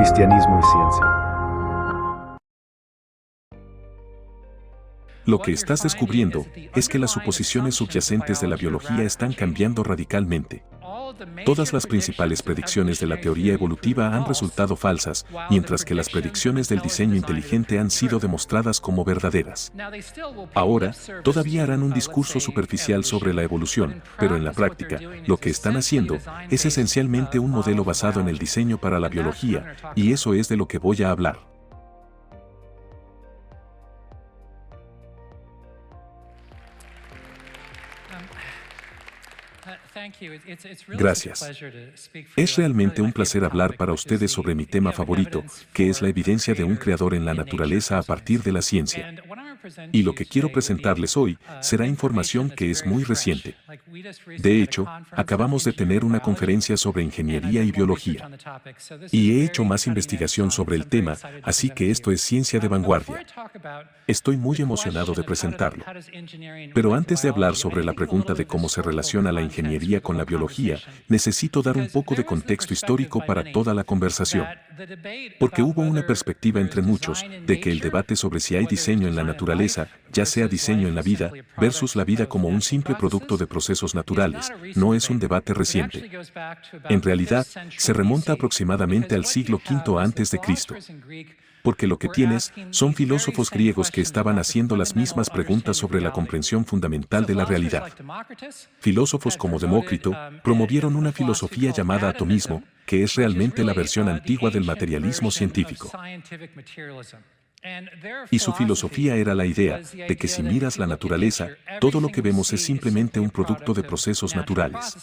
Cristianismo y ciencia. Lo que estás descubriendo es que las suposiciones subyacentes de la biología están cambiando radicalmente. Todas las principales predicciones de la teoría evolutiva han resultado falsas, mientras que las predicciones del diseño inteligente han sido demostradas como verdaderas. Ahora, todavía harán un discurso superficial sobre la evolución, pero en la práctica, lo que están haciendo es esencialmente un modelo basado en el diseño para la biología, y eso es de lo que voy a hablar. Gracias. Es realmente un placer hablar para ustedes sobre mi tema favorito, que es la evidencia de un creador en la naturaleza a partir de la ciencia. Y lo que quiero presentarles hoy será información que es muy reciente. De hecho, acabamos de tener una conferencia sobre ingeniería y biología. Y he hecho más investigación sobre el tema, así que esto es ciencia de vanguardia. Estoy muy emocionado de presentarlo. Pero antes de hablar sobre la pregunta de cómo se relaciona la ingeniería con la biología, necesito dar un poco de contexto histórico para toda la conversación. Porque hubo una perspectiva entre muchos de que el debate sobre si hay diseño en la naturaleza, ya sea diseño en la vida, versus la vida como un simple producto de procesos naturales, no es un debate reciente. En realidad, se remonta aproximadamente al siglo V a.C. Porque lo que tienes son filósofos griegos que estaban haciendo las mismas preguntas sobre la comprensión fundamental de la realidad. Filósofos como Demócrito promovieron una filosofía llamada atomismo, que es realmente la versión antigua del materialismo científico. Y su filosofía era la idea de que si miras la naturaleza, todo lo que vemos es simplemente un producto de procesos naturales.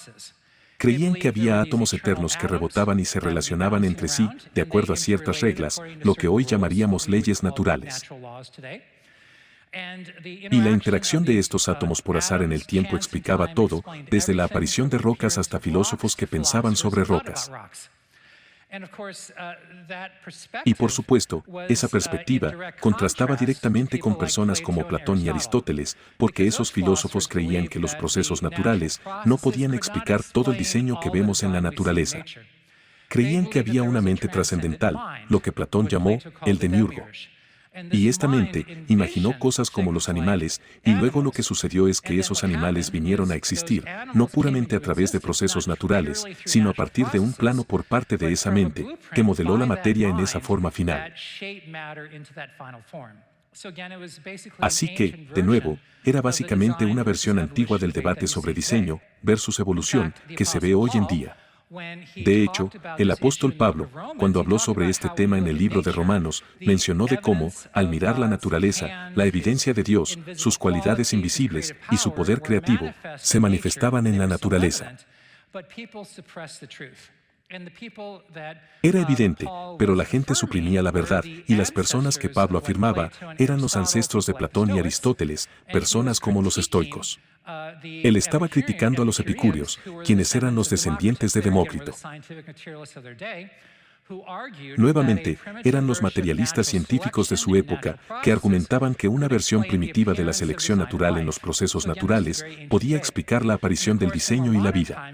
Creían que había átomos eternos que rebotaban y se relacionaban entre sí, de acuerdo a ciertas reglas, lo que hoy llamaríamos leyes naturales. Y la interacción de estos átomos por azar en el tiempo explicaba todo, desde la aparición de rocas hasta filósofos que pensaban sobre rocas. Y por supuesto, esa perspectiva contrastaba directamente con personas como Platón y Aristóteles, porque esos filósofos creían que los procesos naturales no podían explicar todo el diseño que vemos en la naturaleza. Creían que había una mente trascendental, lo que Platón llamó el demiurgo. Y esta mente imaginó cosas como los animales, y luego lo que sucedió es que esos animales vinieron a existir, no puramente a través de procesos naturales, sino a partir de un plano por parte de esa mente, que modeló la materia en esa forma final. Así que, de nuevo, era básicamente una versión antigua del debate sobre diseño versus evolución que se ve hoy en día. De hecho, el apóstol Pablo, cuando habló sobre este tema en el libro de Romanos, mencionó de cómo, al mirar la naturaleza, la evidencia de Dios, sus cualidades invisibles y su poder creativo, se manifestaban en la naturaleza. Era evidente, pero la gente suprimía la verdad, y las personas que Pablo afirmaba eran los ancestros de Platón y Aristóteles, personas como los estoicos. Él estaba criticando a los epicúreos, quienes eran los descendientes de Demócrito. Nuevamente, eran los materialistas científicos de su época que argumentaban que una versión primitiva de la selección natural en los procesos naturales podía explicar la aparición del diseño y la vida.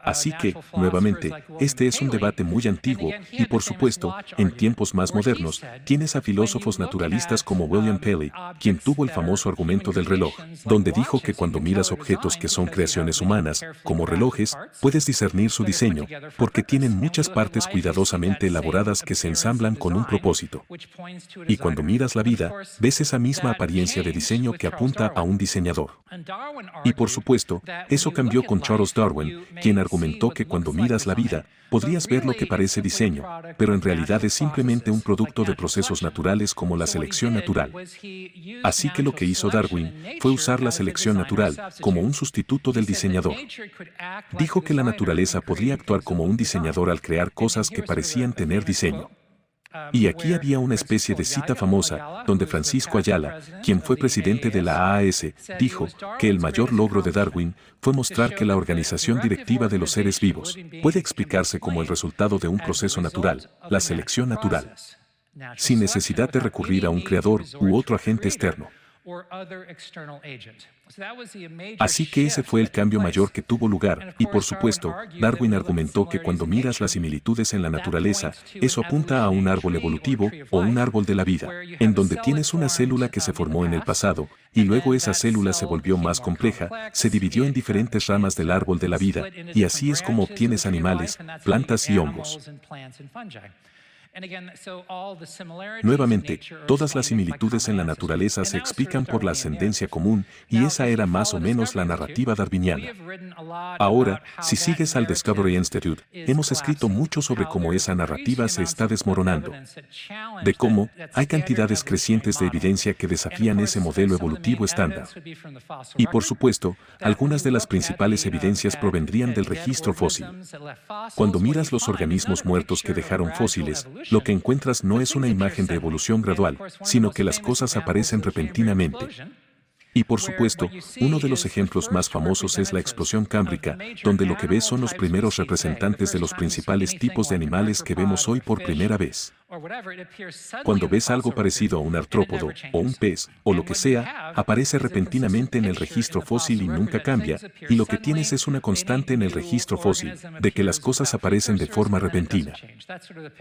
Así que, nuevamente, este es un debate muy antiguo y, por supuesto, en tiempos más modernos, tienes a filósofos naturalistas como William Paley, quien tuvo el famoso argumento del reloj, donde dijo que cuando miras objetos que son creaciones humanas, como relojes, puedes discernir su diseño, porque tienen muchas partes cuidadosamente elaboradas que se ensamblan con un propósito. Y cuando miras la vida, ves esa misma apariencia de diseño que apunta a un diseñador. Y por supuesto, eso cambió con Charles Darwin, quien argumentó que cuando miras la vida, podrías ver lo que parece diseño, pero en realidad es simplemente un producto de procesos naturales como la selección natural. Así que lo que hizo Darwin fue usar la selección natural como un sustituto del diseñador. Dijo que la naturaleza podría actuar como un diseñador al crear cosas que parecían tener diseño. Y aquí había una especie de cita famosa, donde Francisco Ayala, quien fue presidente de la AAS, dijo que el mayor logro de Darwin fue mostrar que la organización directiva de los seres vivos puede explicarse como el resultado de un proceso natural, la selección natural, sin necesidad de recurrir a un creador u otro agente externo. Así que ese fue el cambio mayor que tuvo lugar, y por supuesto, Darwin argumentó que cuando miras las similitudes en la naturaleza, eso apunta a un árbol evolutivo, o un árbol de la vida, en donde tienes una célula que se formó en el pasado, y luego esa célula se volvió más compleja, se dividió en diferentes ramas del árbol de la vida, y así es como obtienes animales, plantas y hongos. Nuevamente, todas las similitudes en la naturaleza se explican por la ascendencia común, y esa era más o menos la narrativa darwiniana. Ahora, si sigues al Discovery Institute, hemos escrito mucho sobre cómo esa narrativa se está desmoronando, de cómo hay cantidades crecientes de evidencia que desafían ese modelo evolutivo estándar. Y por supuesto, algunas de las principales evidencias provendrían del registro fósil. Cuando miras los organismos muertos que dejaron fósiles, lo que encuentras no es una imagen de evolución gradual, sino que las cosas aparecen repentinamente. Y por supuesto, uno de los ejemplos más famosos es la explosión cámbrica, donde lo que ves son los primeros representantes de los principales tipos de animales que vemos hoy por primera vez. Cuando ves algo parecido a un artrópodo, o un pez, o lo que sea, aparece repentinamente en el registro fósil y nunca cambia, y lo que tienes es una constante en el registro fósil, de que las cosas aparecen de forma repentina.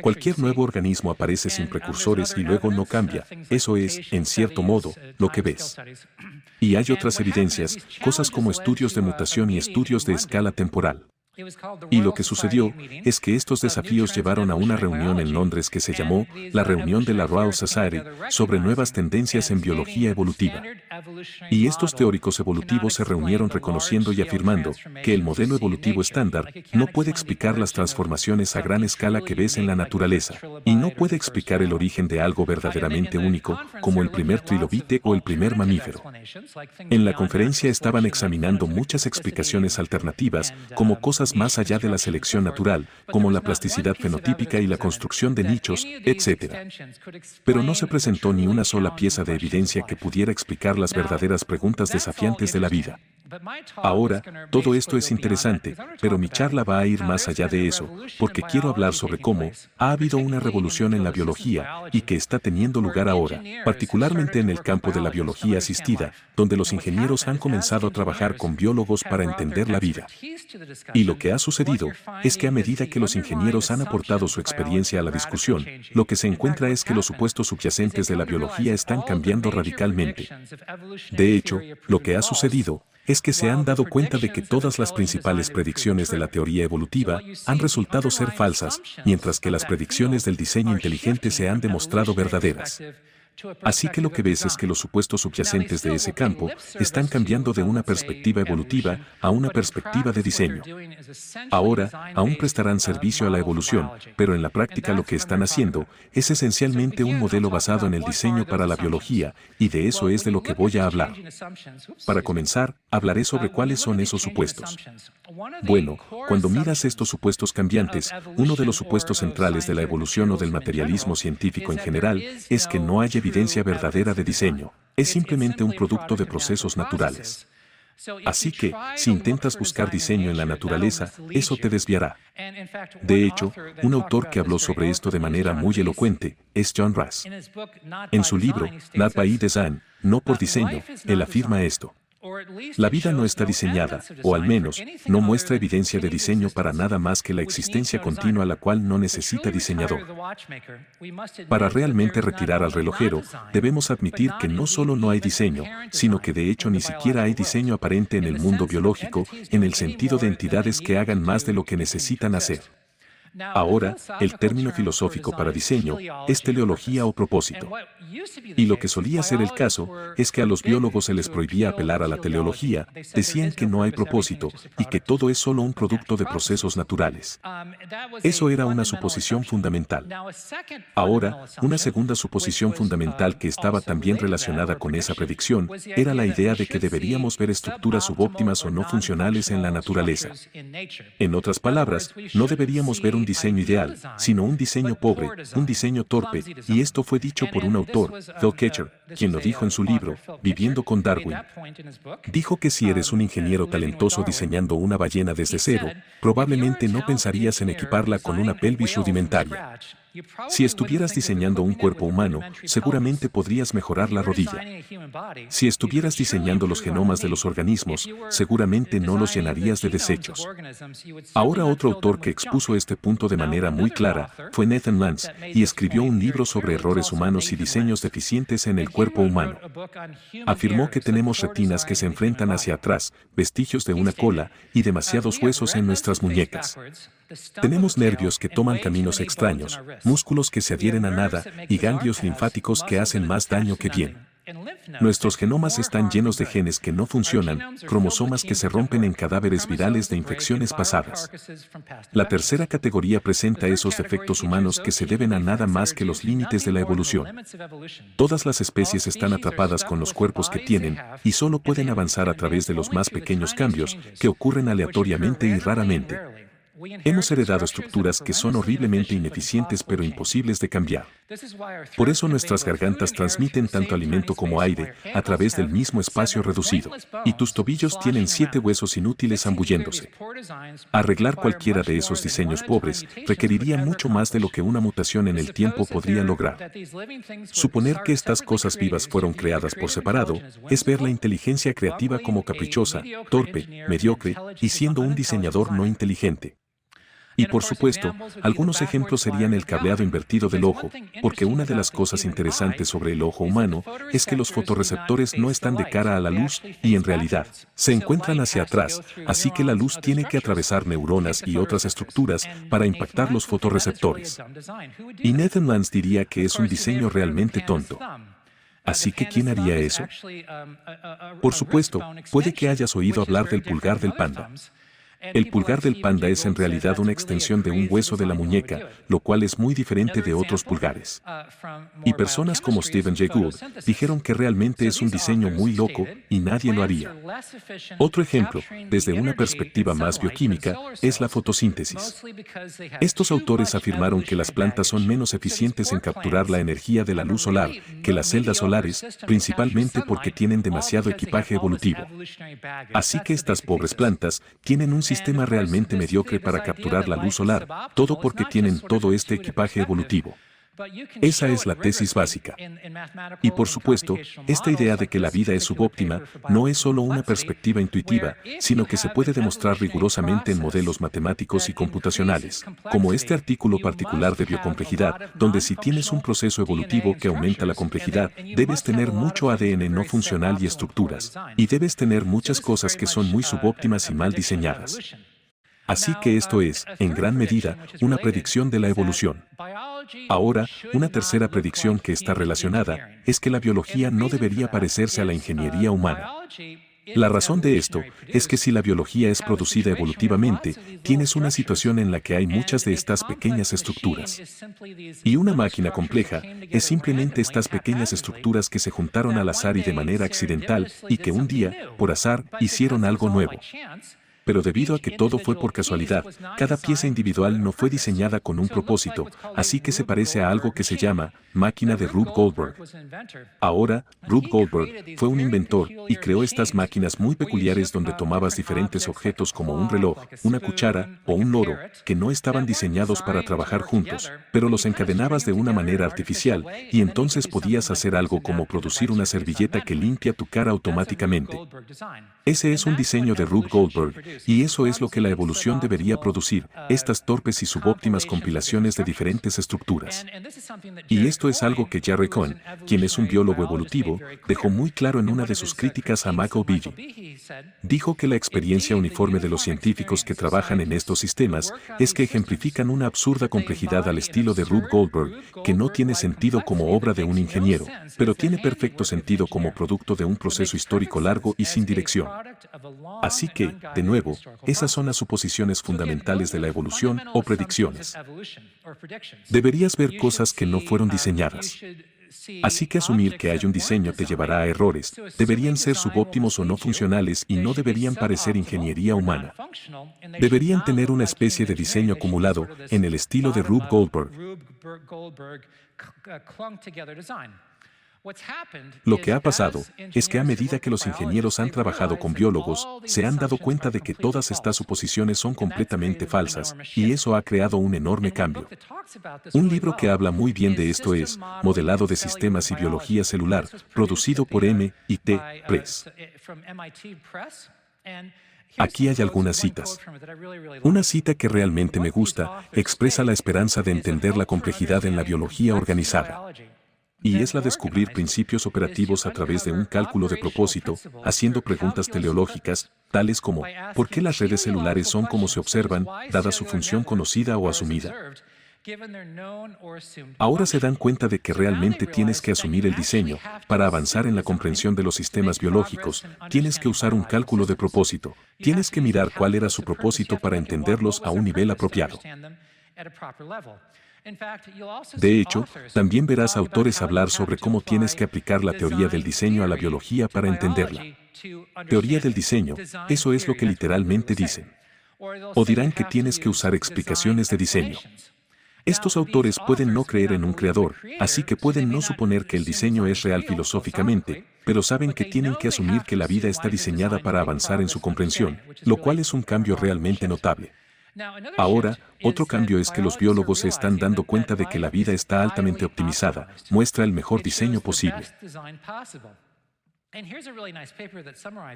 Cualquier nuevo organismo aparece sin precursores y luego no cambia, eso es, en cierto modo, lo que ves. Y hay otras evidencias, cosas como estudios de mutación y estudios de escala temporal. Y lo que sucedió es que estos desafíos llevaron a una reunión en Londres que se llamó la Reunión de la Royal Society sobre nuevas tendencias en biología evolutiva. Y estos teóricos evolutivos se reunieron reconociendo y afirmando que el modelo evolutivo estándar no puede explicar las transformaciones a gran escala que ves en la naturaleza, y no puede explicar el origen de algo verdaderamente único, como el primer trilobite o el primer mamífero. En la conferencia estaban examinando muchas explicaciones alternativas, como cosas más allá de la selección natural, como la plasticidad fenotípica y la construcción de nichos, etc. Pero no se presentó ni una sola pieza de evidencia que pudiera explicar las verdaderas preguntas desafiantes de la vida. Ahora, todo esto es interesante, pero mi charla va a ir más allá de eso, porque quiero hablar sobre cómo ha habido una revolución en la biología y que está teniendo lugar ahora, particularmente en el campo de la biología asistida, donde los ingenieros han comenzado a trabajar con biólogos para entender la vida. Y lo que ha sucedido es que a medida que los ingenieros han aportado su experiencia a la discusión, lo que se encuentra es que los supuestos subyacentes de la biología están cambiando radicalmente. De hecho, lo que ha sucedido es que se han dado cuenta de que todas las principales predicciones de la teoría evolutiva han resultado ser falsas, mientras que las predicciones del diseño inteligente se han demostrado verdaderas. Así que lo que ves es que los supuestos subyacentes de ese campo están cambiando de una perspectiva evolutiva a una perspectiva de diseño. Ahora, aún prestarán servicio a la evolución, pero en la práctica lo que están haciendo es esencialmente un modelo basado en el diseño para la biología, y de eso es de lo que voy a hablar. Para comenzar, hablaré sobre cuáles son esos supuestos. Bueno, cuando miras estos supuestos cambiantes, uno de los supuestos centrales de la evolución o del materialismo científico en general es que no hay evidencia verdadera de diseño, es simplemente un producto de procesos naturales. Así que, si intentas buscar diseño en la naturaleza, eso te desviará. De hecho, un autor que habló sobre esto de manera muy elocuente es John Russ. En su libro, Not by Design, no por diseño, él afirma esto. La vida no está diseñada, o al menos, no muestra evidencia de diseño para nada más que la existencia continua la cual no necesita diseñador. Para realmente retirar al relojero, debemos admitir que no solo no hay diseño, sino que de hecho ni siquiera hay diseño aparente en el mundo biológico, en el sentido de entidades que hagan más de lo que necesitan hacer. Ahora, el término filosófico para diseño es teleología o propósito. Y lo que solía ser el caso es que a los biólogos se les prohibía apelar a la teleología, decían que no hay propósito y que todo es solo un producto de procesos naturales. Eso era una suposición fundamental. Ahora, una segunda suposición fundamental que estaba también relacionada con esa predicción era la idea de que deberíamos ver estructuras subóptimas o no funcionales en la naturaleza. En otras palabras, no deberíamos ver un diseño ideal, sino un diseño pobre, un diseño torpe, y esto fue dicho por un autor, Phil Ketcher, quien lo dijo en su libro, Viviendo con Darwin. Dijo que si eres un ingeniero talentoso diseñando una ballena desde cero, probablemente no pensarías en equiparla con una pelvis rudimentaria. Si estuvieras diseñando un cuerpo humano, seguramente podrías mejorar la rodilla. Si estuvieras diseñando los genomas de los organismos, seguramente no los llenarías de desechos. Ahora otro autor que expuso este punto de manera muy clara fue Nathan Lance, y escribió un libro sobre errores humanos y diseños deficientes en el cuerpo humano. Afirmó que tenemos retinas que se enfrentan hacia atrás, vestigios de una cola y demasiados huesos en nuestras muñecas. Tenemos nervios que toman caminos extraños, músculos que se adhieren a nada y ganglios linfáticos que hacen más daño que bien. Nuestros genomas están llenos de genes que no funcionan, cromosomas que se rompen en cadáveres virales de infecciones pasadas. La tercera categoría presenta esos defectos humanos que se deben a nada más que los límites de la evolución. Todas las especies están atrapadas con los cuerpos que tienen y solo pueden avanzar a través de los más pequeños cambios que ocurren aleatoriamente y raramente. Hemos heredado estructuras que son horriblemente ineficientes pero imposibles de cambiar. Por eso nuestras gargantas transmiten tanto alimento como aire a través del mismo espacio reducido. Y tus tobillos tienen 7 huesos inútiles zambulléndose. Arreglar cualquiera de esos diseños pobres requeriría mucho más de lo que una mutación en el tiempo podría lograr. Suponer que estas cosas vivas fueron creadas por separado es ver la inteligencia creativa como caprichosa, torpe, mediocre y siendo un diseñador no inteligente. Y por supuesto, algunos ejemplos serían el cableado invertido del ojo, porque una de las cosas interesantes sobre el ojo humano es que los fotorreceptores no están de cara a la luz y en realidad se encuentran hacia atrás, así que la luz tiene que atravesar neuronas y otras estructuras para impactar los fotorreceptores. Y Nathan Lance diría que es un diseño realmente tonto. Así que, ¿quién haría eso? Por supuesto, puede que hayas oído hablar del pulgar del panda. El pulgar del panda es en realidad una extensión de un hueso de la muñeca, lo cual es muy diferente de otros pulgares. Y personas como Stephen Jay Gould dijeron que realmente es un diseño muy loco y nadie lo haría. Otro ejemplo, desde una perspectiva más bioquímica, es la fotosíntesis. Estos autores afirmaron que las plantas son menos eficientes en capturar la energía de la luz solar que las celdas solares, principalmente porque tienen demasiado equipaje evolutivo. Así que estas pobres plantas tienen un sistema realmente mediocre para capturar la luz solar, todo porque tienen todo este equipaje evolutivo. Esa es la tesis básica. Y por supuesto, esta idea de que la vida es subóptima no es solo una perspectiva intuitiva, sino que se puede demostrar rigurosamente en modelos matemáticos y computacionales, como este artículo particular de biocomplejidad, donde si tienes un proceso evolutivo que aumenta la complejidad, debes tener mucho ADN no funcional y estructuras, y debes tener muchas cosas que son muy subóptimas y mal diseñadas. Así que esto es, en gran medida, una predicción de la evolución. Ahora, una tercera predicción que está relacionada es que la biología no debería parecerse a la ingeniería humana. La razón de esto es que si la biología es producida evolutivamente, tienes una situación en la que hay muchas de estas pequeñas estructuras. Y una máquina compleja es simplemente estas pequeñas estructuras que se juntaron al azar y de manera accidental y que un día, por azar, hicieron algo nuevo. Pero debido a que todo fue por casualidad, cada pieza individual no fue diseñada con un propósito, así que se parece a algo que se llama máquina de Rube Goldberg. Ahora, Rube Goldberg fue un inventor y creó estas máquinas muy peculiares donde tomabas diferentes objetos como un reloj, una cuchara o un loro, que no estaban diseñados para trabajar juntos, pero los encadenabas de una manera artificial y entonces podías hacer algo como producir una servilleta que limpia tu cara automáticamente. Ese es un diseño de Rube Goldberg. Y eso es lo que la evolución debería producir, estas torpes y subóptimas compilaciones de diferentes estructuras. Y esto es algo que Jerry Cohen, quien es un biólogo evolutivo, dejó muy claro en una de sus críticas a McAuliffe. Dijo que la experiencia uniforme de los científicos que trabajan en estos sistemas es que ejemplifican una absurda complejidad al estilo de Rube Goldberg, que no tiene sentido como obra de un ingeniero, pero tiene perfecto sentido como producto de un proceso histórico largo y sin dirección. Así que, de nuevo, esas son las suposiciones fundamentales de la evolución o predicciones. Deberías ver cosas que no fueron diseñadas. Así que asumir que hay un diseño te llevará a errores, deberían ser subóptimos o no funcionales y no deberían parecer ingeniería humana. Deberían tener una especie de diseño acumulado en el estilo de Rube Goldberg. Lo que ha pasado es que a medida que los ingenieros han trabajado con biólogos, se han dado cuenta de que todas estas suposiciones son completamente falsas, y eso ha creado un enorme cambio. Un libro que habla muy bien de esto es Modelado de Sistemas y Biología Celular, producido por MIT Press. Aquí hay algunas citas. Una cita que realmente me gusta expresa la esperanza de entender la complejidad en la biología organizada. Y es la descubrir principios operativos a través de un cálculo de propósito, haciendo preguntas teleológicas, tales como ¿por qué las redes celulares son como se observan, dada su función conocida o asumida? Ahora se dan cuenta de que realmente tienes que asumir el diseño. Para avanzar en la comprensión de los sistemas biológicos, tienes que usar un cálculo de propósito. Tienes que mirar cuál era su propósito para entenderlos a un nivel apropiado. De hecho, también verás autores hablar sobre cómo tienes que aplicar la teoría del diseño a la biología para entenderla. Teoría del diseño, eso es lo que literalmente dicen. O dirán que tienes que usar explicaciones de diseño. Estos autores pueden no creer en un creador, así que pueden no suponer que el diseño es real filosóficamente, pero saben que tienen que asumir que la vida está diseñada para avanzar en su comprensión, lo cual es un cambio realmente notable. Ahora, otro cambio es que los biólogos se están dando cuenta de que la vida está altamente optimizada, muestra el mejor diseño posible.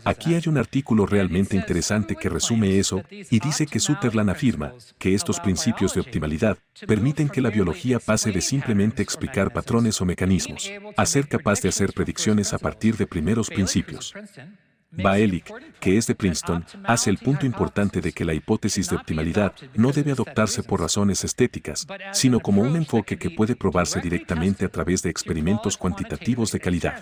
Aquí hay un artículo realmente interesante que resume eso, y dice que Sutherland afirma que estos principios de optimalidad permiten que la biología pase de simplemente explicar patrones o mecanismos, a ser capaz de hacer predicciones a partir de primeros principios. Baelick, que es de Princeton, hace el punto importante de que la hipótesis de optimalidad no debe adoptarse por razones estéticas, sino como un enfoque que puede probarse directamente a través de experimentos cuantitativos de calidad.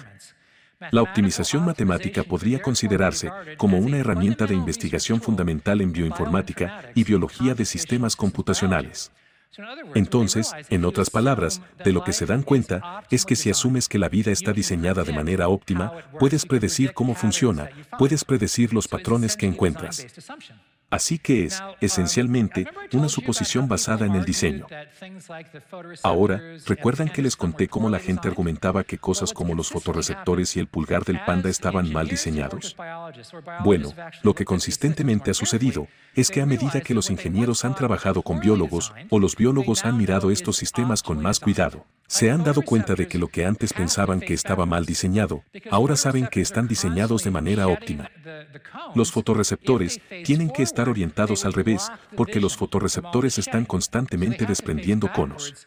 La optimización matemática podría considerarse como una herramienta de investigación fundamental en bioinformática y biología de sistemas computacionales. Entonces, en otras palabras, de lo que se dan cuenta es que si asumes que la vida está diseñada de manera óptima, puedes predecir cómo funciona, puedes predecir los patrones que encuentras. Así que es, esencialmente, una suposición basada en el diseño. Ahora, ¿recuerdan que les conté cómo la gente argumentaba que cosas como los fotorreceptores y el pulgar del panda estaban mal diseñados? Bueno, lo que consistentemente ha sucedido es que a medida que los ingenieros han trabajado con biólogos o los biólogos han mirado estos sistemas con más cuidado, se han dado cuenta de que lo que antes pensaban que estaba mal diseñado, ahora saben que están diseñados de manera óptima. Los fotorreceptores tienen que estar orientados al revés, porque los fotorreceptores están constantemente desprendiendo conos.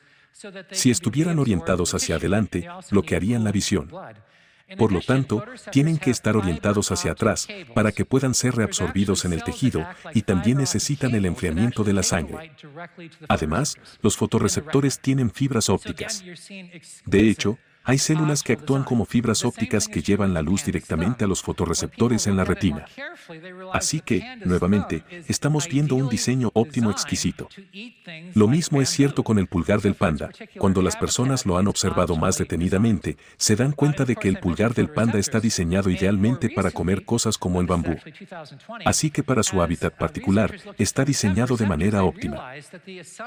Si estuvieran orientados hacia adelante, bloquearían la visión. Por lo tanto, tienen que estar orientados hacia atrás para que puedan ser reabsorbidos en el tejido y también necesitan el enfriamiento de la sangre. Además, los fotorreceptores tienen fibras ópticas. De hecho, hay células que actúan como fibras ópticas que llevan la luz directamente a los fotorreceptores en la retina. Así que, nuevamente, estamos viendo un diseño óptimo exquisito. Lo mismo es cierto con el pulgar del panda. Cuando las personas lo han observado más detenidamente, se dan cuenta de que el pulgar del panda está diseñado idealmente para comer cosas como el bambú. Así que para su hábitat particular, está diseñado de manera óptima.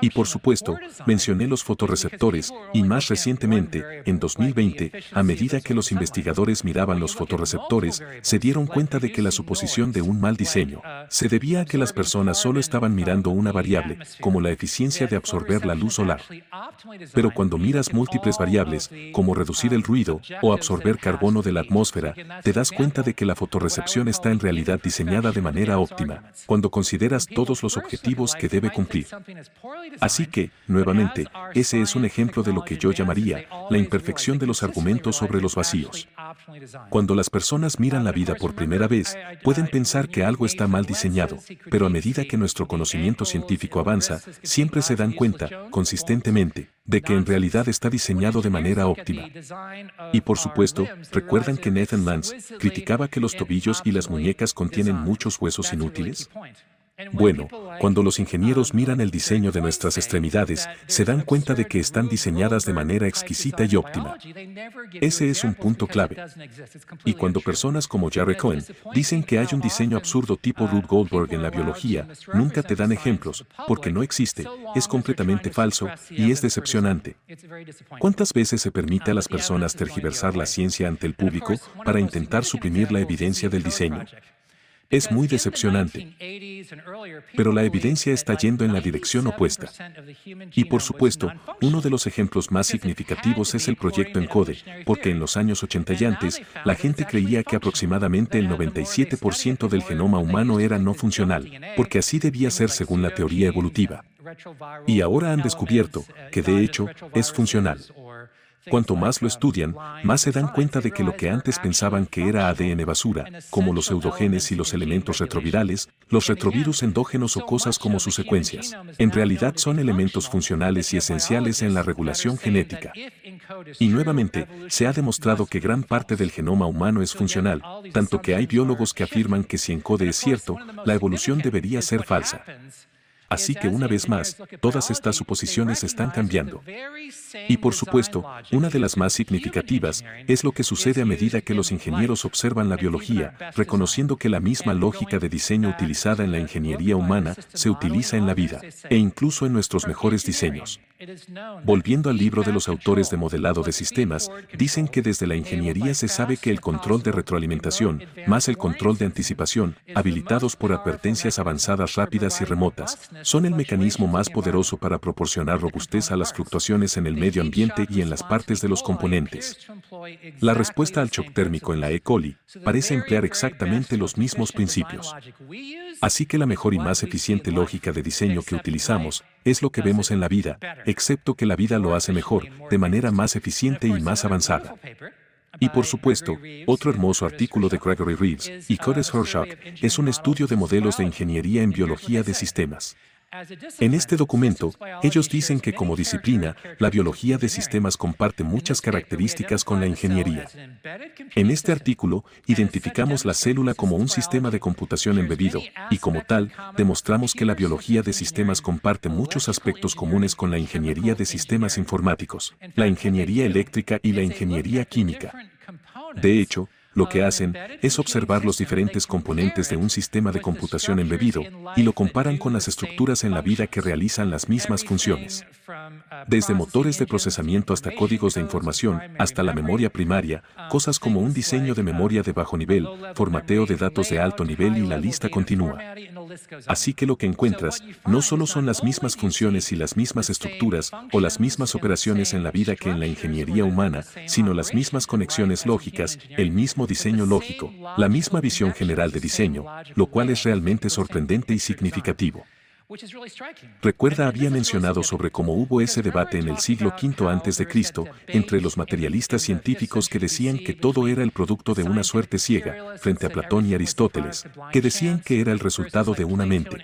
Y por supuesto, mencioné los fotorreceptores, y más recientemente, en 2020, a medida que los investigadores miraban los fotorreceptores, se dieron cuenta de que la suposición de un mal diseño se debía a que las personas solo estaban mirando una variable, como la eficiencia de absorber la luz solar. Pero cuando miras múltiples variables, como reducir el ruido o absorber carbono de la atmósfera, te das cuenta de que la fotorrecepción está en realidad diseñada de manera óptima, cuando consideras todos los objetivos que debe cumplir. Así que, nuevamente, ese es un ejemplo de lo que yo llamaría la imperfección de los argumentos sobre los vacíos. Cuando las personas miran la vida por primera vez, pueden pensar que algo está mal diseñado, pero a medida que nuestro conocimiento científico avanza, siempre se dan cuenta, consistentemente, de que en realidad está diseñado de manera óptima. Y por supuesto, ¿recuerdan que Nathan Lance criticaba que los tobillos y las muñecas contienen muchos huesos inútiles? Bueno, cuando los ingenieros miran el diseño de nuestras extremidades, se dan cuenta de que están diseñadas de manera exquisita y óptima. Ese es un punto clave. Y cuando personas como Jerry Cohen dicen que hay un diseño absurdo tipo Rube Goldberg en la biología, nunca te dan ejemplos, porque no existe, es completamente falso y es decepcionante. ¿Cuántas veces se permite a las personas tergiversar la ciencia ante el público para intentar suprimir la evidencia del diseño? Es muy decepcionante. Pero la evidencia está yendo en la dirección opuesta. Y por supuesto, uno de los ejemplos más significativos es el proyecto ENCODE, porque en los años 80 y antes, la gente creía que aproximadamente el 97% del genoma humano era no funcional, porque así debía ser según la teoría evolutiva. Y ahora han descubierto que de hecho es funcional. Cuanto más lo estudian, más se dan cuenta de que lo que antes pensaban que era ADN basura, como los pseudogenes y los elementos retrovirales, los retrovirus endógenos o cosas como sus secuencias, en realidad son elementos funcionales y esenciales en la regulación genética. Y nuevamente, se ha demostrado que gran parte del genoma humano es funcional, tanto que hay biólogos que afirman que si ENCODE es cierto, la evolución debería ser falsa. Así que una vez más, todas estas suposiciones están cambiando. Y por supuesto, una de las más significativas es lo que sucede a medida que los ingenieros observan la biología, reconociendo que la misma lógica de diseño utilizada en la ingeniería humana se utiliza en la vida, e incluso en nuestros mejores diseños. Volviendo al libro de los autores de modelado de sistemas, dicen que desde la ingeniería se sabe que el control de retroalimentación, más el control de anticipación, habilitados por advertencias avanzadas rápidas y remotas, son el mecanismo más poderoso para proporcionar robustez a las fluctuaciones en el medio ambiente y en las partes de los componentes. La respuesta al shock térmico en la E. coli parece emplear exactamente los mismos principios. Así que la mejor y más eficiente lógica de diseño que utilizamos es lo que vemos en la vida, excepto que la vida lo hace mejor, de manera más eficiente y más avanzada. Y por supuesto, otro hermoso artículo de Gregory Reeves y Curtis Horshack es un estudio de modelos de ingeniería en biología de sistemas. En este documento, ellos dicen que como disciplina, la biología de sistemas comparte muchas características con la ingeniería. En este artículo, identificamos la célula como un sistema de computación embebido, y como tal, demostramos que la biología de sistemas comparte muchos aspectos comunes con la ingeniería de sistemas informáticos, la ingeniería eléctrica y la ingeniería química. De hecho, lo que hacen es observar los diferentes componentes de un sistema de computación embebido y lo comparan con las estructuras en la vida que realizan las mismas funciones. Desde motores de procesamiento hasta códigos de información, hasta la memoria primaria, cosas como un diseño de memoria de bajo nivel, formateo de datos de alto nivel y la lista continúa. Así que lo que encuentras no solo son las mismas funciones y las mismas estructuras o las mismas operaciones en la vida que en la ingeniería humana, sino las mismas conexiones lógicas, el mismo diseño lógico, la misma visión general de diseño, lo cual es realmente sorprendente y significativo. Recuerda había mencionado sobre cómo hubo ese debate en el siglo V a.C. entre los materialistas científicos que decían que todo era el producto de una suerte ciega, frente a Platón y Aristóteles, que decían que era el resultado de una mente.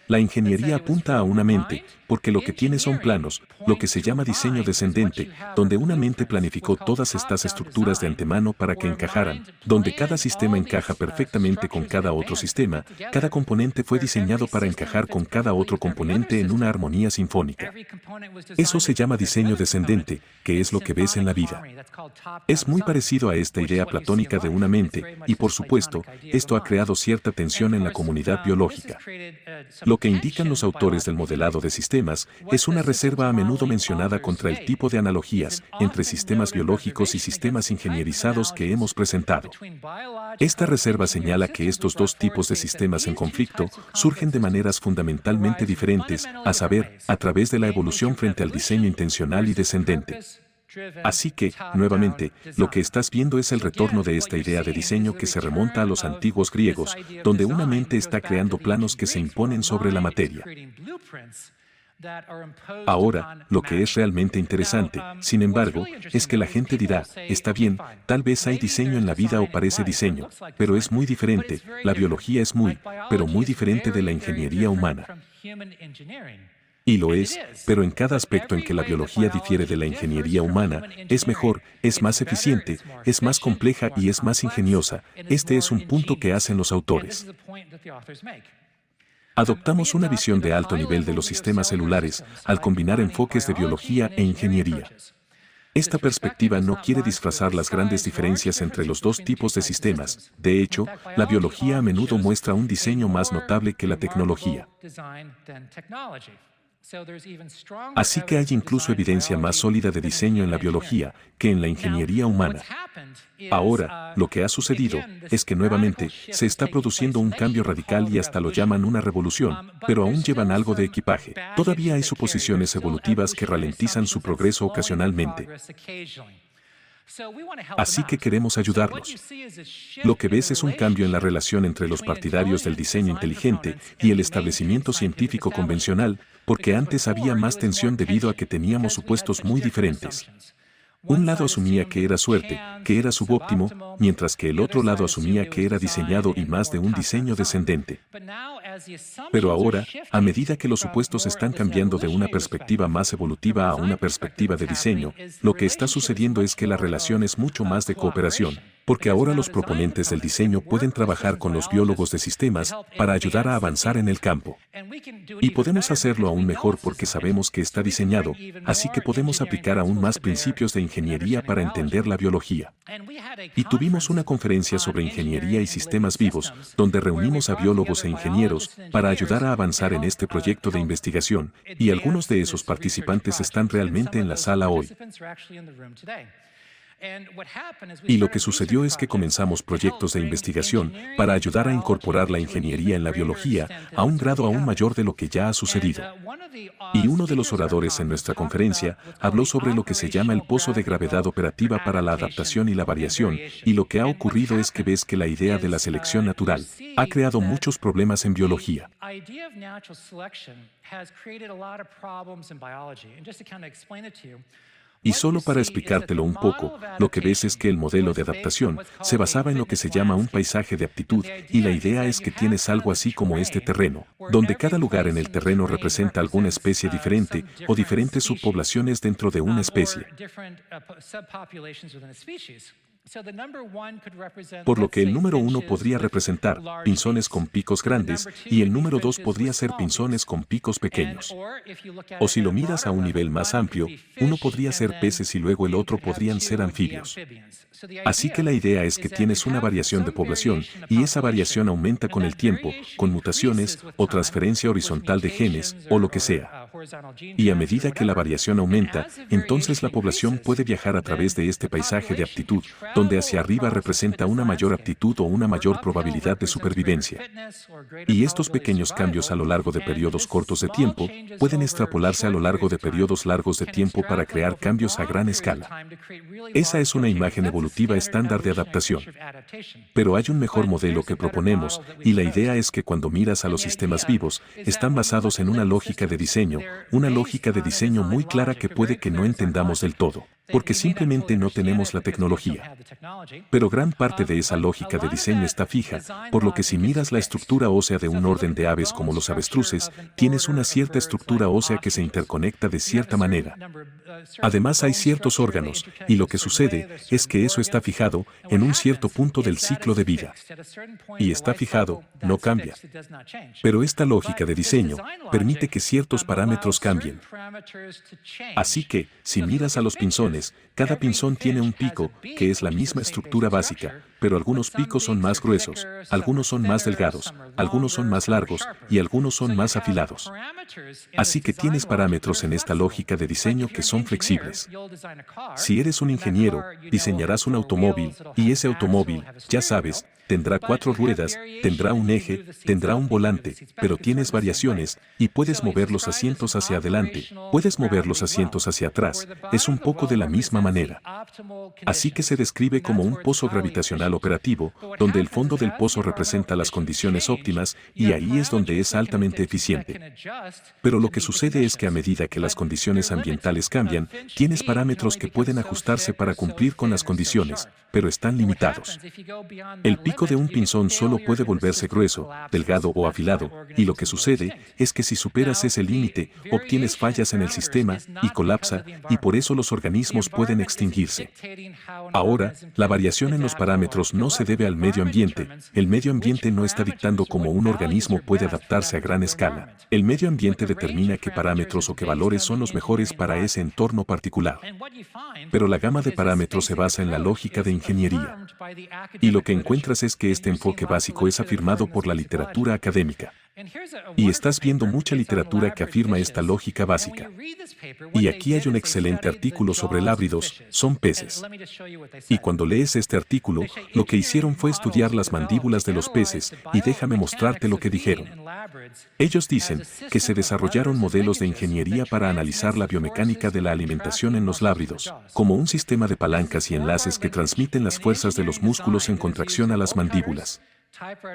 La ingeniería apunta a una mente, porque lo que tiene son planos, lo que se llama diseño descendente, donde una mente planificó todas estas estructuras de antemano para que encajaran, donde cada sistema encaja perfectamente con cada otro sistema, cada componente fue diseñado para encajar con cada otro componente en una armonía sinfónica. Eso se llama diseño descendente, que es lo que ves en la vida. Es muy parecido a esta idea platónica de una mente, y por supuesto, esto ha creado cierta tensión en la comunidad biológica. Lo que indican los autores del modelado de sistemas es una reserva a menudo mencionada contra el tipo de analogías entre sistemas biológicos y sistemas ingenierizados que hemos presentado. Esta reserva señala que estos dos tipos de sistemas en conflicto surgen de maneras fundamentalmente diferentes, a saber, a través de la evolución frente al diseño intencional y descendente. Así que, nuevamente, lo que estás viendo es el retorno de esta idea de diseño que se remonta a los antiguos griegos, donde una mente está creando planos que se imponen sobre la materia. Ahora, lo que es realmente interesante, sin embargo, es que la gente dirá, está bien, tal vez hay diseño en la vida o parece diseño, pero es muy diferente, la biología es muy, pero muy diferente de la ingeniería humana. Y lo es, pero en cada aspecto en que la biología difiere de la ingeniería humana, es mejor, es más eficiente, es más compleja y es más ingeniosa. Este es un punto que hacen los autores. Adoptamos una visión de alto nivel de los sistemas celulares al combinar enfoques de biología e ingeniería. Esta perspectiva no quiere disfrazar las grandes diferencias entre los dos tipos de sistemas. De hecho, la biología a menudo muestra un diseño más notable que la tecnología. Así que hay incluso evidencia más sólida de diseño en la biología que en la ingeniería humana. Ahora, lo que ha sucedido es que nuevamente se está produciendo un cambio radical y hasta lo llaman una revolución, pero aún llevan algo de equipaje. Todavía hay suposiciones evolutivas que ralentizan su progreso ocasionalmente. Así que queremos ayudarlos. Lo que ves es un cambio en la relación entre los partidarios del diseño inteligente y el establecimiento científico convencional, porque antes había más tensión debido a que teníamos supuestos muy diferentes. Un lado asumía que era suerte, que era subóptimo, mientras que el otro lado asumía que era diseñado y más de un diseño descendente. Pero ahora, a medida que los supuestos están cambiando de una perspectiva más evolutiva a una perspectiva de diseño, lo que está sucediendo es que la relación es mucho más de cooperación, porque ahora los proponentes del diseño pueden trabajar con los biólogos de sistemas para ayudar a avanzar en el campo. Y podemos hacerlo aún mejor porque sabemos que está diseñado, así que podemos aplicar aún más principios de ingeniería para entender la biología. Y tuvimos una conferencia sobre ingeniería y sistemas vivos, donde reunimos a biólogos e ingenieros para ayudar a avanzar en este proyecto de investigación, y algunos de esos participantes están realmente en la sala hoy. Y lo que sucedió es que comenzamos proyectos de investigación para ayudar a incorporar la ingeniería en la biología a un grado aún mayor de lo que ya ha sucedido. Y uno de los oradores en nuestra conferencia habló sobre lo que se llama el pozo de gravedad operativa para la adaptación y la variación, y lo que ha ocurrido es que ves que la idea de la selección natural ha creado muchos problemas en biología. Y solo para explicártelo un poco, lo que ves es que el modelo de adaptación se basaba en lo que se llama un paisaje de aptitud, y la idea es que tienes algo así como este terreno, donde cada lugar en el terreno representa alguna especie diferente o diferentes subpoblaciones dentro de una especie. Por lo que el número 1 podría representar pinzones con picos grandes y el número 2 podría ser pinzones con picos pequeños. O si lo miras a un nivel más amplio, uno podría ser peces y luego el otro podrían ser anfibios. Así que la idea es que tienes una variación de población y esa variación aumenta con el tiempo, con mutaciones o transferencia horizontal de genes o lo que sea. Y a medida que la variación aumenta, entonces la población puede viajar a través de este paisaje de aptitud, donde hacia arriba representa una mayor aptitud o una mayor probabilidad de supervivencia. Y estos pequeños cambios a lo largo de periodos cortos de tiempo pueden extrapolarse a lo largo de periodos largos de tiempo para crear cambios a gran escala. Esa es una imagen evolutiva estándar de adaptación. Pero hay un mejor modelo que proponemos, y la idea es que cuando miras a los sistemas vivos, están basados en una lógica de diseño muy clara que puede que no entendamos del todo, porque simplemente no tenemos la tecnología. Pero gran parte de esa lógica de diseño está fija, por lo que si miras la estructura ósea de un orden de aves como los avestruces, tienes una cierta estructura ósea que se interconecta de cierta manera. Además hay ciertos órganos, y lo que sucede es que eso está fijado en un cierto punto del ciclo de vida. Y está fijado, no cambia. Pero esta lógica de diseño permite que ciertos parámetros cambien. Así que, si miras a los pinzones, cada pinzón tiene un pico, que es la misma estructura básica, pero algunos picos son más gruesos, algunos son más delgados, algunos son más largos y algunos son más afilados. Así que tienes parámetros en esta lógica de diseño que son flexibles. Si eres un ingeniero, diseñarás un automóvil, y ese automóvil, ya sabes, tendrá 4 ruedas, tendrá un eje, tendrá un volante, pero tienes variaciones, y puedes mover los asientos hacia adelante, puedes mover los asientos hacia atrás, es un poco de la misma manera. Así que se describe como un pozo gravitacional operativo, donde el fondo del pozo representa las condiciones óptimas, y ahí es donde es altamente eficiente. Pero lo que sucede es que a medida que las condiciones ambientales cambian, tienes parámetros que pueden ajustarse para cumplir con las condiciones, pero están limitados. El pico de un pinzón solo puede volverse grueso, delgado o afilado, y lo que sucede es que si superas ese límite, obtienes fallas en el sistema y colapsa, y por eso los organismos pueden extinguirse. Ahora, la variación en los parámetros parámetros no se debe al medio ambiente. El medio ambiente no está dictando cómo un organismo puede adaptarse a gran escala. El medio ambiente determina qué parámetros o qué valores son los mejores para ese entorno particular. Pero la gama de parámetros se basa en la lógica de ingeniería. Y lo que encuentras es que este enfoque básico es afirmado por la literatura académica. Y estás viendo mucha literatura que afirma esta lógica básica. Y aquí hay un excelente artículo sobre lábridos, son peces. Y cuando lees este artículo, lo que hicieron fue estudiar las mandíbulas de los peces, y déjame mostrarte lo que dijeron. Ellos dicen que se desarrollaron modelos de ingeniería para analizar la biomecánica de la alimentación en los lábridos, como un sistema de palancas y enlaces que transmiten las fuerzas de los músculos en contracción a las mandíbulas.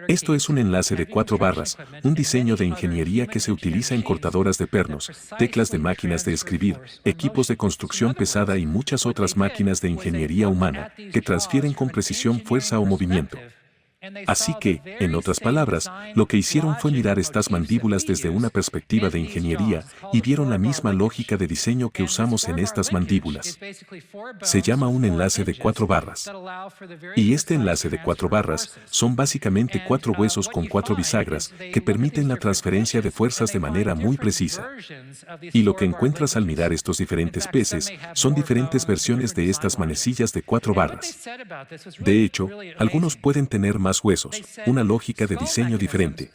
Esto es un enlace de 4 barras, un diseño de ingeniería que se utiliza en cortadoras de pernos, teclas de máquinas de escribir, equipos de construcción pesada y muchas otras máquinas de ingeniería humana, que transfieren con precisión fuerza o movimiento. Así que, en otras palabras, lo que hicieron fue mirar estas mandíbulas desde una perspectiva de ingeniería y vieron la misma lógica de diseño que usamos en estas mandíbulas. Se llama un enlace de 4 barras. Y este enlace de 4 barras son básicamente 4 huesos con 4 bisagras que permiten la transferencia de fuerzas de manera muy precisa. Y lo que encuentras al mirar estos diferentes peces son diferentes versiones de estas manecillas de 4 barras. De hecho, algunos pueden tener más huesos, una lógica de diseño diferente.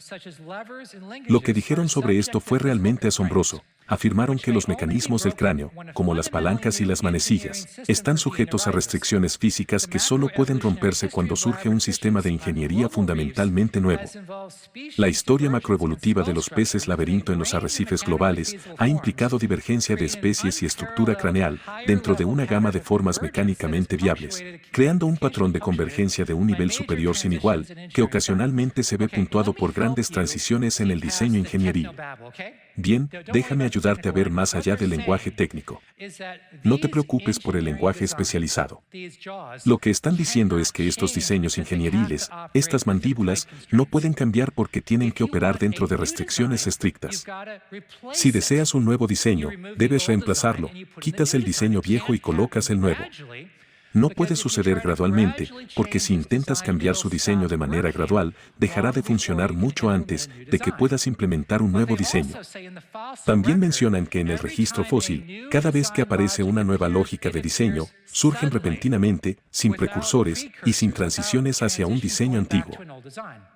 Lo que dijeron sobre esto fue realmente asombroso. Afirmaron que los mecanismos del cráneo, como las palancas y las manecillas, están sujetos a restricciones físicas que solo pueden romperse cuando surge un sistema de ingeniería fundamentalmente nuevo. La historia macroevolutiva de los peces laberinto en los arrecifes globales ha implicado divergencia de especies y estructura craneal dentro de una gama de formas mecánicamente viables, creando un patrón de convergencia de un nivel superior sin igual, que ocasionalmente se ve puntuado por grandes transiciones en el diseño ingenieril. Bien, déjame ayudarte a ver más allá del lenguaje técnico. No te preocupes por el lenguaje especializado. Lo que están diciendo es que estos diseños ingenieriles, estas mandíbulas, no pueden cambiar porque tienen que operar dentro de restricciones estrictas. Si deseas un nuevo diseño, debes reemplazarlo, quitas el diseño viejo y colocas el nuevo. No puede suceder gradualmente, porque si intentas cambiar su diseño de manera gradual, dejará de funcionar mucho antes de que puedas implementar un nuevo diseño. También mencionan que en el registro fósil, cada vez que aparece una nueva lógica de diseño, surgen repentinamente, sin precursores y sin transiciones hacia un diseño antiguo.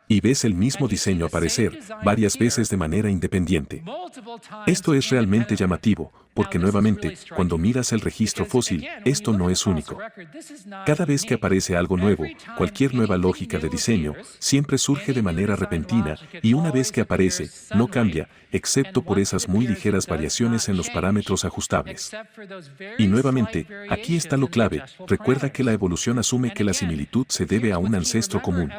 Y ves el mismo diseño aparecer varias veces de manera independiente. Esto es realmente llamativo, porque nuevamente, cuando miras el registro fósil, esto no es único. Cada vez que aparece algo nuevo, cualquier nueva lógica de diseño, siempre surge de manera repentina, y una vez que aparece, no cambia, excepto por esas muy ligeras variaciones en los parámetros ajustables. Y nuevamente, aquí está lo clave, recuerda que la evolución asume que la similitud se debe a un ancestro común.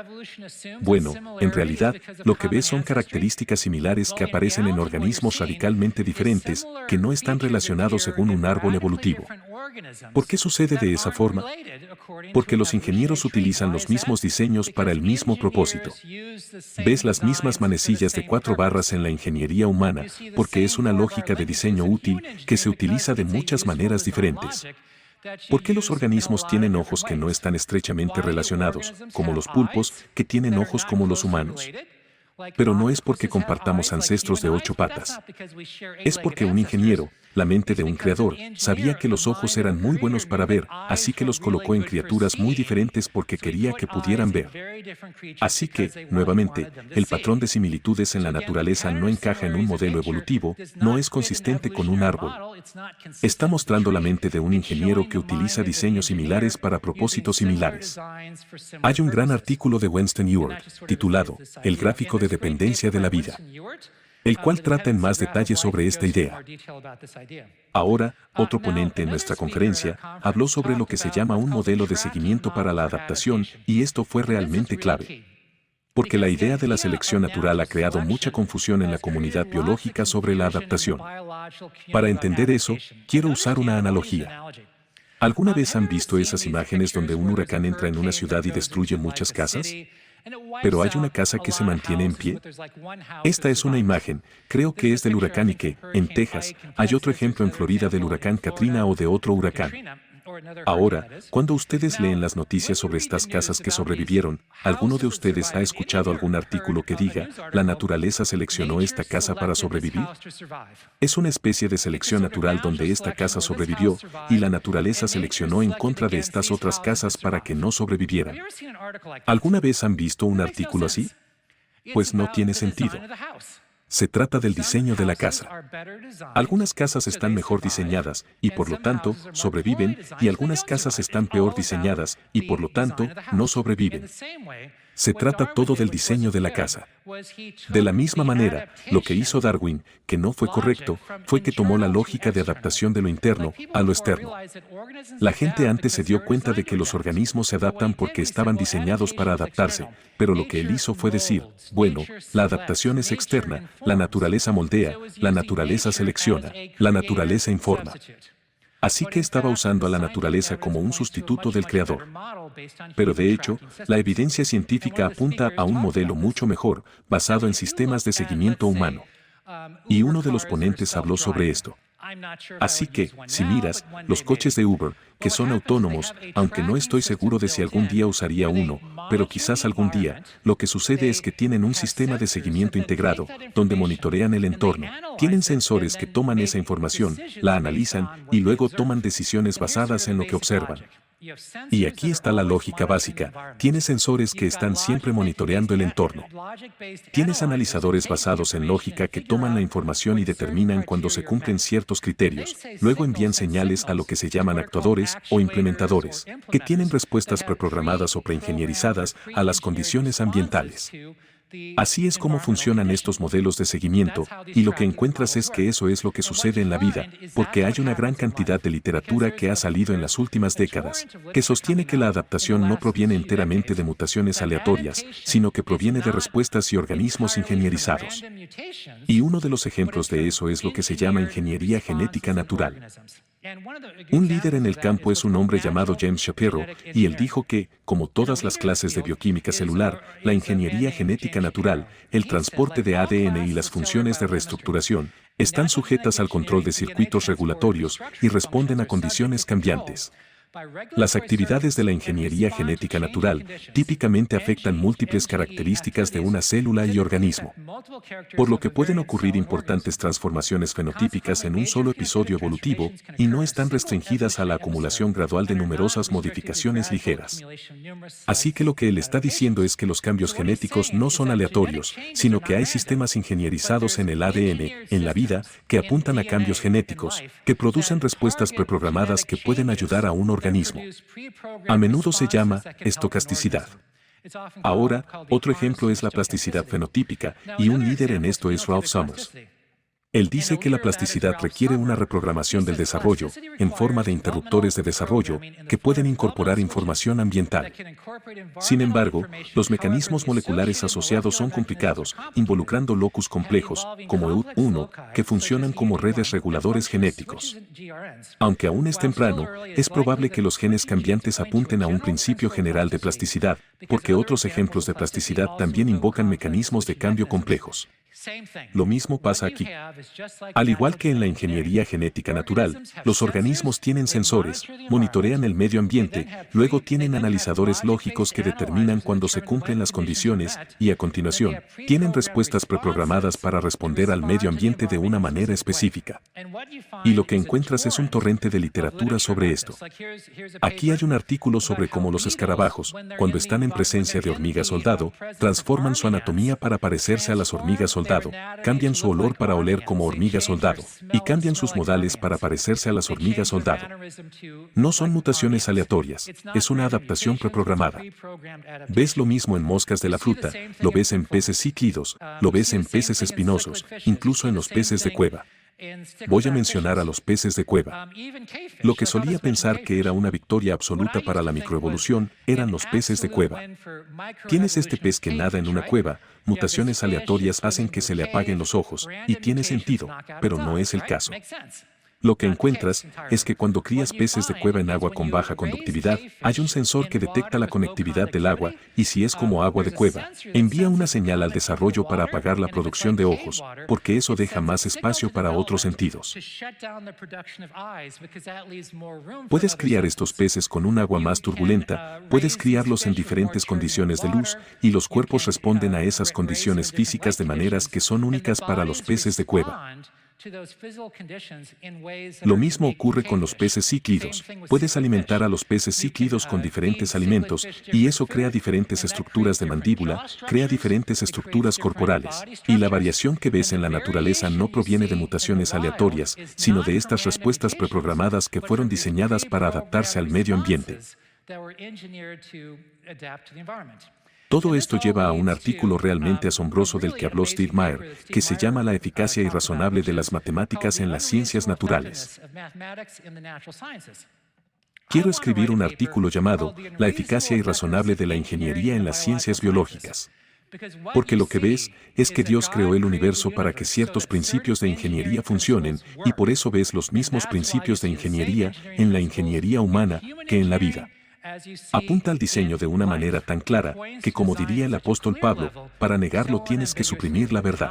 Bueno, en realidad, lo que ves son características similares que aparecen en organismos radicalmente diferentes, que no están relacionados según un árbol evolutivo. ¿Por qué sucede de esa forma? Porque los ingenieros utilizan los mismos diseños para el mismo propósito. Ves las mismas manecillas de 4 barras en la ingeniería humana, porque es una lógica de diseño útil que se utiliza de muchas maneras diferentes. ¿Por qué los organismos tienen ojos que no están estrechamente relacionados, como los pulpos, que tienen ojos como los humanos? Pero no es porque compartamos ancestros de 8 patas. Es porque un ingeniero, la mente de un creador, sabía que los ojos eran muy buenos para ver, así que los colocó en criaturas muy diferentes porque quería que pudieran ver. Así que, nuevamente, el patrón de similitudes en la naturaleza no encaja en un modelo evolutivo, no es consistente con un árbol. Está mostrando la mente de un ingeniero que utiliza diseños similares para propósitos similares. Hay un gran artículo de Winston Ewart, titulado El gráfico de dependencia de la vida, el cual trata en más detalle sobre esta idea. Ahora, otro ponente en nuestra conferencia habló sobre lo que se llama un modelo de seguimiento para la adaptación, y esto fue realmente clave. Porque la idea de la selección natural ha creado mucha confusión en la comunidad biológica sobre la adaptación. Para entender eso, quiero usar una analogía. ¿Alguna vez han visto esas imágenes donde un huracán entra en una ciudad y destruye muchas casas? Pero hay una casa que se mantiene en pie. Esta es una imagen, creo que es del huracán Ike, en Texas. Hay otro ejemplo en Florida del huracán Katrina o de otro huracán. Ahora, cuando ustedes leen las noticias sobre estas casas que sobrevivieron, ¿alguno de ustedes ha escuchado algún artículo que diga, la naturaleza seleccionó esta casa para sobrevivir? Es una especie de selección natural donde esta casa sobrevivió y la naturaleza seleccionó en contra de estas otras casas para que no sobrevivieran. ¿Alguna vez han visto un artículo así? Pues no tiene sentido. Se trata del diseño de la casa. Algunas casas están mejor diseñadas y por lo tanto sobreviven y algunas casas están peor diseñadas y por lo tanto no sobreviven. Se trata todo del diseño de la casa. De la misma manera, lo que hizo Darwin, que no fue correcto, fue que tomó la lógica de adaptación de lo interno a lo externo. La gente antes se dio cuenta de que los organismos se adaptan porque estaban diseñados para adaptarse, pero lo que él hizo fue decir, bueno, la adaptación es externa, la naturaleza moldea, la naturaleza selecciona, la naturaleza informa. Así que estaba usando a la naturaleza como un sustituto del creador. Pero de hecho, la evidencia científica apunta a un modelo mucho mejor, basado en sistemas de seguimiento humano. Y uno de los ponentes habló sobre esto. Así que, si miras, los coches de Uber, que son autónomos, aunque no estoy seguro de si algún día usaría uno, pero quizás algún día, lo que sucede es que tienen un sistema de seguimiento integrado, donde monitorean el entorno. Tienen sensores que toman esa información, la analizan y luego toman decisiones basadas en lo que observan. Y aquí está la lógica básica. Tienes sensores que están siempre monitoreando el entorno. Tienes analizadores basados en lógica que toman la información y determinan cuando se cumplen ciertos criterios. Luego envían señales a lo que se llaman actuadores o implementadores, que tienen respuestas preprogramadas o preingenierizadas a las condiciones ambientales. Así es como funcionan estos modelos de seguimiento, y lo que encuentras es que eso es lo que sucede en la vida, porque hay una gran cantidad de literatura que ha salido en las últimas décadas, que sostiene que la adaptación no proviene enteramente de mutaciones aleatorias, sino que proviene de respuestas y organismos ingenierizados. Y uno de los ejemplos de eso es lo que se llama ingeniería genética natural. Un líder en el campo es un hombre llamado James Shapiro, y él dijo que, como todas las clases de bioquímica celular, la ingeniería genética natural, el transporte de ADN y las funciones de reestructuración, están sujetas al control de circuitos regulatorios y responden a condiciones cambiantes. Las actividades de la ingeniería genética natural típicamente afectan múltiples características de una célula y organismo, por lo que pueden ocurrir importantes transformaciones fenotípicas en un solo episodio evolutivo y no están restringidas a la acumulación gradual de numerosas modificaciones ligeras. Así que lo que él está diciendo es que los cambios genéticos no son aleatorios, sino que hay sistemas ingenierizados en el ADN, en la vida, que apuntan a cambios genéticos, que producen respuestas preprogramadas que pueden ayudar a un organismo. A menudo se llama estocasticidad. Ahora, otro ejemplo es la plasticidad fenotípica, y un líder en esto es Ralph Summers. Él dice que la plasticidad requiere una reprogramación del desarrollo, en forma de interruptores de desarrollo, que pueden incorporar información ambiental. Sin embargo, los mecanismos moleculares asociados son complicados, involucrando locus complejos, como EUT1, que funcionan como redes reguladores genéticos. Aunque aún es temprano, es probable que los genes cambiantes apunten a un principio general de plasticidad, porque otros ejemplos de plasticidad también invocan mecanismos de cambio complejos. Lo mismo pasa aquí. Al igual que en la ingeniería genética natural, los organismos tienen sensores, monitorean el medio ambiente, luego tienen analizadores lógicos que determinan cuando se cumplen las condiciones y, a continuación, tienen respuestas preprogramadas para responder al medio ambiente de una manera específica. Y lo que encuentras es un torrente de literatura sobre esto. Aquí hay un artículo sobre cómo los escarabajos, cuando están en presencia de hormigas soldado, transforman su anatomía para parecerse a las hormigas soldado, cambian su olor para oler como hormiga soldado, y cambian sus modales para parecerse a las hormigas soldado. No son mutaciones aleatorias, es una adaptación preprogramada. Ves lo mismo en moscas de la fruta, lo ves en peces cíclidos, lo ves en peces espinosos, incluso en los peces de cueva. Voy a mencionar a los peces de cueva. Lo que solía pensar que era una victoria absoluta para la microevolución eran los peces de cueva. Tienes este pez que nada en una cueva, mutaciones aleatorias hacen que se le apaguen los ojos, y tiene sentido, pero no es el caso. Lo que encuentras es que cuando crías peces de cueva en agua con baja conductividad, hay un sensor que detecta la conectividad del agua y si es como agua de cueva, envía una señal al desarrollo para apagar la producción de ojos, porque eso deja más espacio para otros sentidos. Puedes criar estos peces con un agua más turbulenta, puedes criarlos en diferentes condiciones de luz y los cuerpos responden a esas condiciones físicas de maneras que son únicas para los peces de cueva. Lo mismo ocurre con los peces cíclidos. Puedes alimentar a los peces cíclidos con diferentes alimentos y eso crea diferentes estructuras de mandíbula, crea diferentes estructuras corporales. Y la variación que ves en la naturaleza no proviene de mutaciones aleatorias, sino de estas respuestas preprogramadas que fueron diseñadas para adaptarse al medio ambiente. Todo esto lleva a un artículo realmente asombroso del que habló Steve Meyer, que se llama La eficacia irrazonable de las matemáticas en las ciencias naturales. Quiero escribir un artículo llamado La eficacia irrazonable de la ingeniería en las ciencias biológicas. Porque lo que ves es que Dios creó el universo para que ciertos principios de ingeniería funcionen y por eso ves los mismos principios de ingeniería en la ingeniería humana que en la vida. Apunta al diseño de una manera tan clara que, como diría el apóstol Pablo, para negarlo tienes que suprimir la verdad.